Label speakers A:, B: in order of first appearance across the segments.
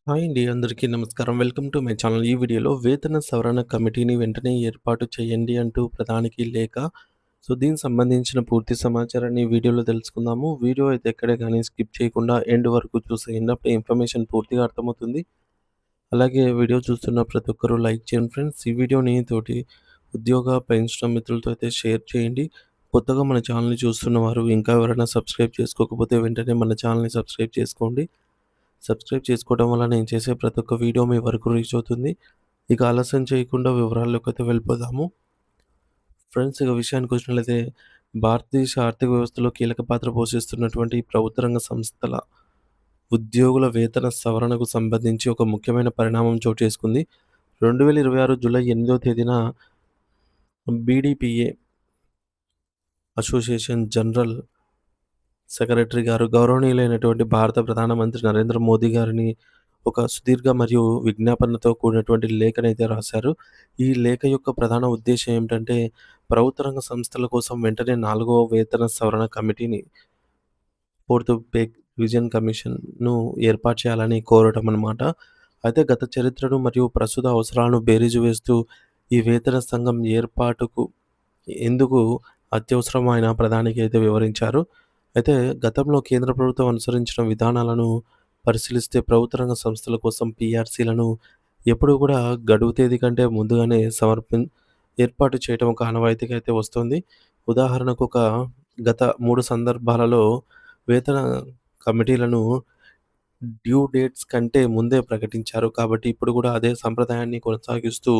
A: Hi అండి. అందరికీ నమస్కారం. Welcome to my channel. ఈ వీడియోలో వేతన సవరణ కమిటీని వెంటనే ఏర్పాటు చేయండి అంటూ ప్రధానికి లేఖ. దీనికి సంబంధించిన పూర్తి సమాచారాన్ని ఈ వీడియోలో తెలుసుకుందాము. వీడియో అయితే ఎక్కడే గానీ స్కిప్ చేయకుండా ఎండ్ వరకు చూసేయండి. అప్పుడే ఇన్ఫర్మేషన్ పూర్తిగా అర్థమవుతుంది. అలాగే వీడియో చూస్తున్న ప్రతి ఒక్కరూ లైక్ చేయండి ఫ్రెండ్స్. ఈ వీడియోని తోటి ఉద్యోగ, పెన్షన్ మిత్రులతో అయితే షేర్ చేయండి. కొత్తగా మన ఛానల్‌ని చూస్తున్న వారు ఇంకా ఎవరైనా సబ్స్క్రైబ్ చేసుకోకపోతే వెంటనే మన ఛానల్‌ని సబ్స్క్రైబ్ చేసుకోండి. సబ్స్క్రైబ్ చేసుకోవడం వల్ల నేను చేసే ప్రతి ఒక్క వీడియో మీ వరకు రీచ్ అవుతుంది. ఇక ఆలస్యం చేయకుండా వివరాల్లోకైతే వెళ్ళిపోదాము. ఫ్రెండ్స్, ఇక విషయానికొచ్చినట్లయితే భారతదేశ ఆర్థిక వ్యవస్థలో కీలక పాత్ర పోషిస్తున్నటువంటి ప్రభుత్వ రంగ సంస్థల ఉద్యోగుల వేతన సవరణకు సంబంధించి ఒక ముఖ్యమైన పరిణామం చోటు చేసుకుంది. 2026 జూలై 8వ తేదీన బీడీపీఏ అసోసియేషన్ జనరల్ సెక్రటరీ గారు గౌరవనీయులైనటువంటి భారత ప్రధానమంత్రి నరేంద్ర మోదీ గారిని ఒక సుదీర్ఘ మరియు విజ్ఞాపనతో కూడినటువంటి లేఖనైతే రాశారు. ఈ లేఖ యొక్క ప్రధాన ఉద్దేశ్యం ఏమిటంటే, ప్రభుత్వ రంగ సంస్థల కోసం వెంటనే 4వ వేతన సవరణ కమిటీని, ఫోర్త్ పే రివిజన్ కమిషన్‌ను ఏర్పాటు చేయాలని కోరటం అన్నమాట. అయితే గత చరిత్రను మరియు ప్రస్తుత అవసరాలను బేరీజు వేస్తూ ఈ వేతన సంఘం ఏర్పాటుకు ఎందుకు అత్యవసరం ఆయన ప్రధానికి అయితే వివరించారు. అయితే గతంలో కేంద్ర ప్రభుత్వం అనుసరించిన విధానాలను పరిశీలిస్తే ప్రభుత్వ రంగ సంస్థల కోసం పీఆర్సీలను ఎప్పుడూ కూడా గడువు తేదీ కంటే ముందుగానే ఏర్పాటు చేయడం ఒక ఆనవాయితీగా అయితే వస్తుంది. ఉదాహరణకు గత 3 సందర్భాలలో వేతన కమిటీలను డ్యూ డేట్స్ కంటే ముందే ప్రకటించారు. కాబట్టి ఇప్పుడు కూడా అదే సంప్రదాయాన్ని కొనసాగిస్తూ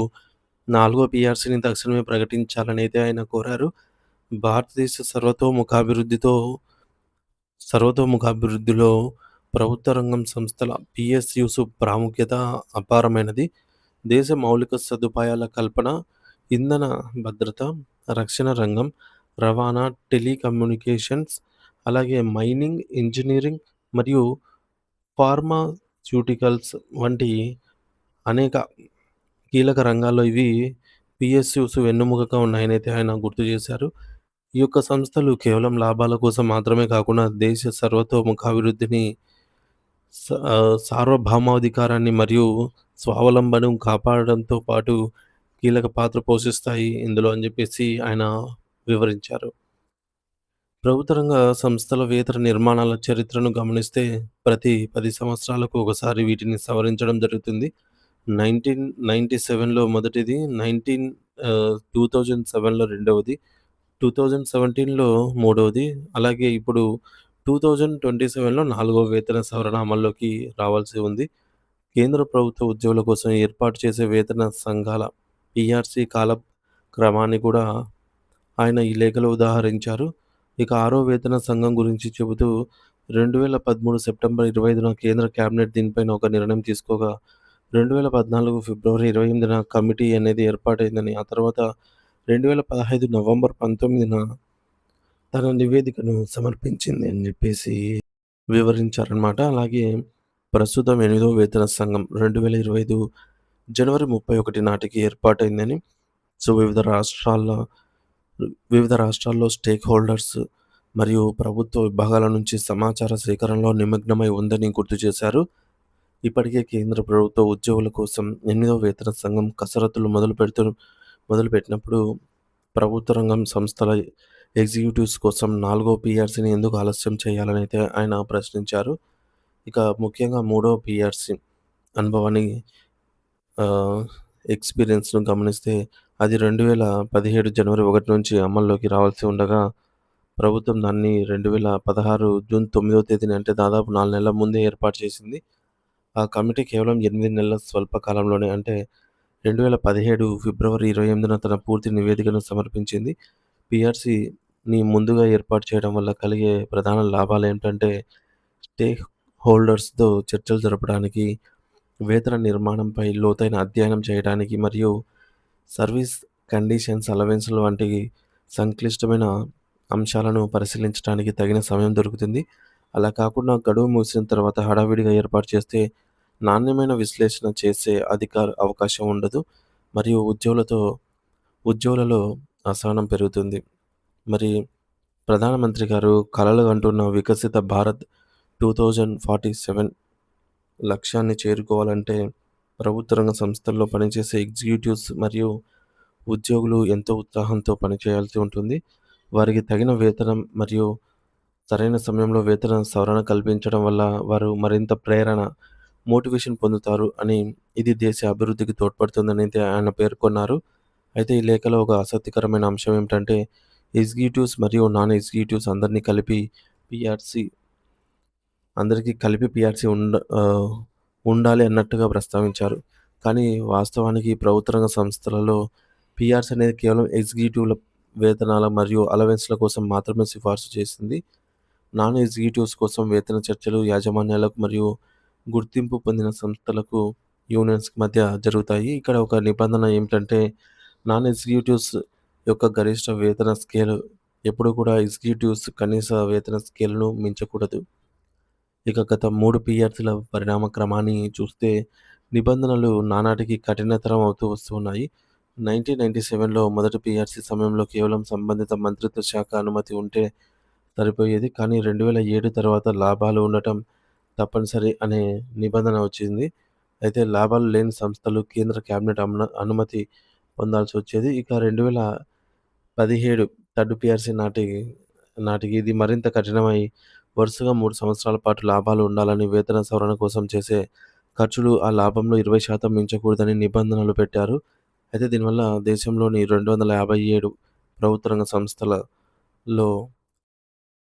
A: 4వ పీఆర్సీని తక్షణమే ప్రకటించాలనైతే ఆయన కోరారు. భారతదేశ సర్వతోముఖాభివృద్ధిలో ప్రభుత్వ రంగం సంస్థల పీఎస్యూస్ ప్రాముఖ్యత అపారమైనది. దేశ మౌలిక సదుపాయాల కల్పన, ఇంధన భద్రత, రక్షణ రంగం, రవాణా, టెలికమ్యూనికేషన్స్, అలాగే మైనింగ్, ఇంజినీరింగ్ మరియు ఫార్మాస్యూటికల్స్ వంటి అనేక కీలక రంగాల్లో ఇవి పీఎస్యూస్ వెన్నెముకగా ఉన్నాయనైతే ఆయన గుర్తు చేశారు. ఈ యొక్క సంస్థలు కేవలం లాభాల కోసం మాత్రమే కాకుండా దేశ సర్వతోముఖాభివృద్ధిని, సార్వభౌమాధికారాన్ని మరియు స్వావలంబనం కాపాడడంతో పాటు కీలక పాత్ర పోషిస్తాయి ఇందులో అని చెప్పేసి ఆయన వివరించారు. ప్రభుత్వ రంగ సంస్థల వేతన నిర్మాణాల చరిత్రను గమనిస్తే ప్రతి 10 సంవత్సరాలకు ఒకసారి వీటిని సవరించడం జరుగుతుంది. 1997లో మొదటిది, 2007లో రెండవది, 2017లో మూడవది, అలాగే ఇప్పుడు 2027లో నాలుగవ వేతన సవరణ అమల్లోకి రావాల్సి ఉంది. కేంద్ర ప్రభుత్వ ఉద్యోగుల కోసం ఏర్పాటు చేసే వేతన సంఘాల పీఆర్సీ కాలక్రమాన్ని కూడా ఆయన ఈ లేఖలో ఉదాహరించారు. ఇక ఆరో వేతన సంఘం గురించి చెబుతూ 2013 సెప్టెంబర్ 25న కేంద్ర కేబినెట్ దీనిపైన ఒక నిర్ణయం తీసుకోగా, 2014 ఫిబ్రవరి 28న కమిటీ అనేది ఏర్పాటైందని, ఆ తర్వాత 2015 నవంబర్ 19న తన నివేదికను సమర్పించింది అని చెప్పేసి వివరించారనమాట. అలాగే ప్రస్తుతం 8వ వేతన సంఘం 2025 జనవరి 31 నాటికి ఏర్పాటైందని, సో వివిధ రాష్ట్రాల్లో స్టేక్ హోల్డర్స్ మరియు ప్రభుత్వ విభాగాల నుంచి సమాచార సేకరణలో నిమగ్నమై ఉందని గుర్తు చేశారు. ఇప్పటికే కేంద్ర ప్రభుత్వ ఉద్యోగుల కోసం 8వ వేతన సంఘం కసరత్తులు మొదలుపెట్టినప్పుడు ప్రభుత్వ రంగం సంస్థల ఎగ్జిక్యూటివ్స్ కోసం 4వ పీఆర్సీని ఎందుకు ఆలస్యం చేయాలని అయితే ఆయన ప్రశ్నించారు. ఇక ముఖ్యంగా 3వ పీఆర్సీ అనుభవాన్ని, ఎక్స్‌పీరియన్స్‌ను గమనిస్తే అది 2017 జనవరి 1 నుంచి అమల్లోకి రావాల్సి ఉండగా, ప్రభుత్వం దాన్ని 2016 జూన్ 9వ తేదీన, అంటే దాదాపు 4 నెలల ముందే ఏర్పాటు చేసింది. ఆ కమిటీ కేవలం 8 నెలల స్వల్ప కాలంలోనే, అంటే 2017 ఫిబ్రవరి 28న తన పూర్తి నివేదికను సమర్పించింది. పీఆర్సీని ముందుగా ఏర్పాటు చేయడం వల్ల కలిగే ప్రధాన లాభాలేంటంటే, స్టేక్ హోల్డర్స్‌తో చర్చలు జరపడానికి, వేతన నిర్మాణంపై లోతైన అధ్యయనం చేయడానికి మరియు సర్వీస్ కండిషన్స్, అలవెన్స్‌లు వంటి సంక్లిష్టమైన అంశాలను పరిశీలించడానికి తగిన సమయం దొరుకుతుంది. అలా కాకుండా గడువు ముగిసిన తర్వాత హడావిడిగా ఏర్పాటు చేస్తే నాణ్యమైన విశ్లేషణ చేసే అవకాశం ఉండదు. మరియు ఉద్యోగులలో అసహనం పెరుగుతుంది. మరి ప్రధానమంత్రి గారు కలలు కంటున్న వికసిత భారత్ 2047 లక్ష్యాన్ని చేరుకోవాలంటే ప్రభుత్వ రంగ సంస్థల్లో పనిచేసే ఎగ్జిక్యూటివ్స్ మరియు ఉద్యోగులు ఎంతో ఉత్సాహంతో పనిచేయాల్సి ఉంటుంది. వారికి తగిన వేతనం మరియు సరైన సమయంలో వేతన సవరణ కల్పించడం వల్ల వారు మరింత ప్రేరణ, మోటివేషన్ పొందుతారు అని, ఇది దేశ అభివృద్ధికి తోడ్పడుతుందనైతే ఆయన పేర్కొన్నారు. అయితే ఈ లేఖలో ఒక ఆసక్తికరమైన అంశం ఏమిటంటే, ఎగ్జిక్యూటివ్స్ మరియు నాన్ ఎగ్జిక్యూటివ్స్ పీఆర్‌సీ అందరికీ కలిపి ఉండాలి అన్నట్టుగా ప్రస్తావించారు. కానీ వాస్తవానికి ప్రభుత్వ రంగ సంస్థలలో పీఆర్‌సీ అనేది కేవలం ఎగ్జిక్యూటివ్‌ల వేతనాల మరియు అలవెన్స్‌ల కోసం మాత్రమే సిఫార్సు చేసింది. నాన్ ఎగ్జిక్యూటివ్స్ కోసం వేతన చర్చలు యాజమాన్యాలకు మరియు గుర్తింపు పొందిన సంస్థలకు, యూనియన్స్‌కి మధ్య జరుగుతాయి. ఇక్కడ ఒక నిబంధన ఏమిటంటే, నాన్ ఎగ్జిక్యూటివ్స్ యొక్క గరిష్ట వేతన స్కేల్ ఎప్పుడు కూడా ఎగ్జిక్యూటివ్స్ కనీస వేతన స్కేల్‌ను మించకూడదు. ఇక గత 3 పీఆర్‌సీల పరిణామ క్రమాన్ని చూస్తే నిబంధనలు నానాటికి కఠినతరం అవుతూ వస్తున్నాయి. 1997లో మొదటి పీఆర్‌సీ సమయంలో కేవలం సంబంధిత మంత్రిత్వ శాఖ అనుమతి ఉంటే సరిపోయేది. కానీ 2007 తర్వాత లాభాలు ఉండటం తప్పనిసరి అనే నిబంధన వచ్చింది. అయితే లాభాలు లేని సంస్థలు కేంద్ర కేబినెట్ అనుమతి పొందాల్సి వచ్చేది. ఇక 2017 థర్డ్ పీఆర్‌సీ నాటికి ఇది మరింత కఠినమై వరుసగా 3 సంవత్సరాల పాటు లాభాలు ఉండాలని, వేతన సవరణ కోసం చేసే ఖర్చులు ఆ లాభంలో 20% మించకూడదని నిబంధనలు పెట్టారు. అయితే దీనివల్ల దేశంలోని 257 ప్రభుత్వ రంగ సంస్థలలో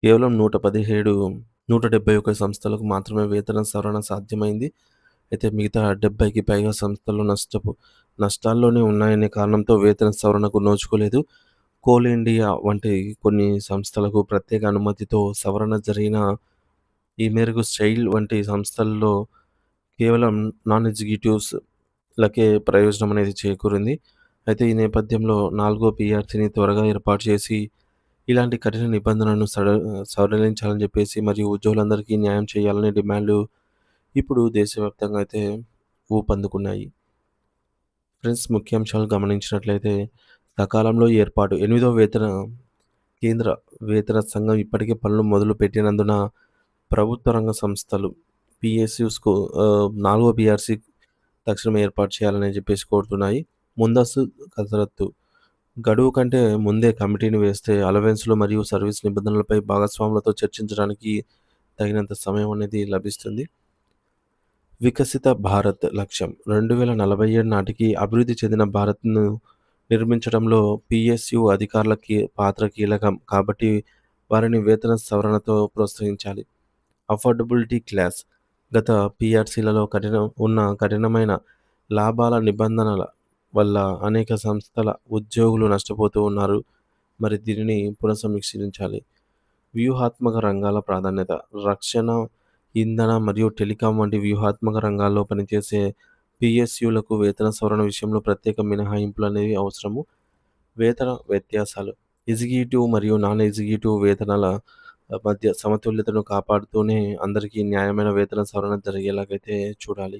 A: కేవలం 171 సంస్థలకు మాత్రమే వేతన సవరణ సాధ్యమైంది. అయితే మిగతా 70కి పైగా సంస్థలు నష్టాల్లోనే ఉన్నాయనే కారణంతో వేతన సవరణకు నోచుకోలేదు. కోల్ ఇండియా వంటి కొన్ని సంస్థలకు ప్రత్యేక అనుమతితో సవరణ జరిగినా, ఈ మేరకు స్టైల్ వంటి సంస్థల్లో కేవలం నాన్ ఎగ్జిక్యూటివ్స్ లకే ప్రయోజనం అనేది చేకూరింది. అయితే ఈ నేపథ్యంలో 4గో పీఆర్‌సీని త్వరగా ఏర్పాటు చేసి, ఇలాంటి కఠిన నిబంధనలను సడలించాలని చెప్పేసి మరియు ఉద్యోగులందరికీ న్యాయం చేయాలనే డిమాండ్‌లు ఇప్పుడు దేశవ్యాప్తంగా అయితే ఊపందుకున్నాయి. ఫ్రెండ్స్, ముఖ్యాంశాలు గమనించినట్లయితే సకాలంలో ఏర్పాటు 8వ కేంద్ర వేతన సంఘం ఇప్పటికే పనులు మొదలుపెట్టినందున ప్రభుత్వ రంగ సంస్థలు పీఎస్యూస్‌కు 4గో పీఆర్‌సీ తక్షణమే ఏర్పాటు చేయాలని చెప్పేసి కోరుతున్నాయి. ముందస్తు కసరత్తు గడువు కంటే ముందే కమిటీని వేస్తే అలవెన్స్‌లు మరియు సర్వీస్ నిబంధనలపై భాగస్వాములతో చర్చించడానికి తగినంత సమయం అనేది లభిస్తుంది. వికసిత భారత్ లక్ష్యం 2047 నాటికి అభివృద్ధి చెందిన భారత్‌ను నిర్మించడంలో పీఎస్యూ అధికారుల పాత్ర కీలకం కాబట్టి వారిని వేతన సవరణతో ప్రోత్సహించాలి. అఫోర్డబిలిటీ క్లాస్ గత పీఆర్‌సీలలో కఠినమైన లాభాల నిబంధనల వల్ల అనేక సంస్థల ఉద్యోగులు నష్టపోతూ ఉన్నారు. మరి దీనిని పునఃసమీక్షించాలి. వ్యూహాత్మక రంగాల ప్రాధాన్యత రక్షణ, ఇంధన మరియు టెలికాం వంటి వ్యూహాత్మక రంగాల్లో పనిచేసే పీఎస్యూలకు వేతన సవరణ విషయంలో ప్రత్యేక మినహాయింపులు అనేవి అవసరము. వేతన వ్యత్యాసాలు ఎగ్జిక్యూటివ్ మరియు నాన్ ఎగ్జిక్యూటివ్ వేతనాల మధ్య సమతుల్యతను కాపాడుతూనే అందరికీ న్యాయమైన వేతన సవరణ జరిగేలాగైతే చూడాలి.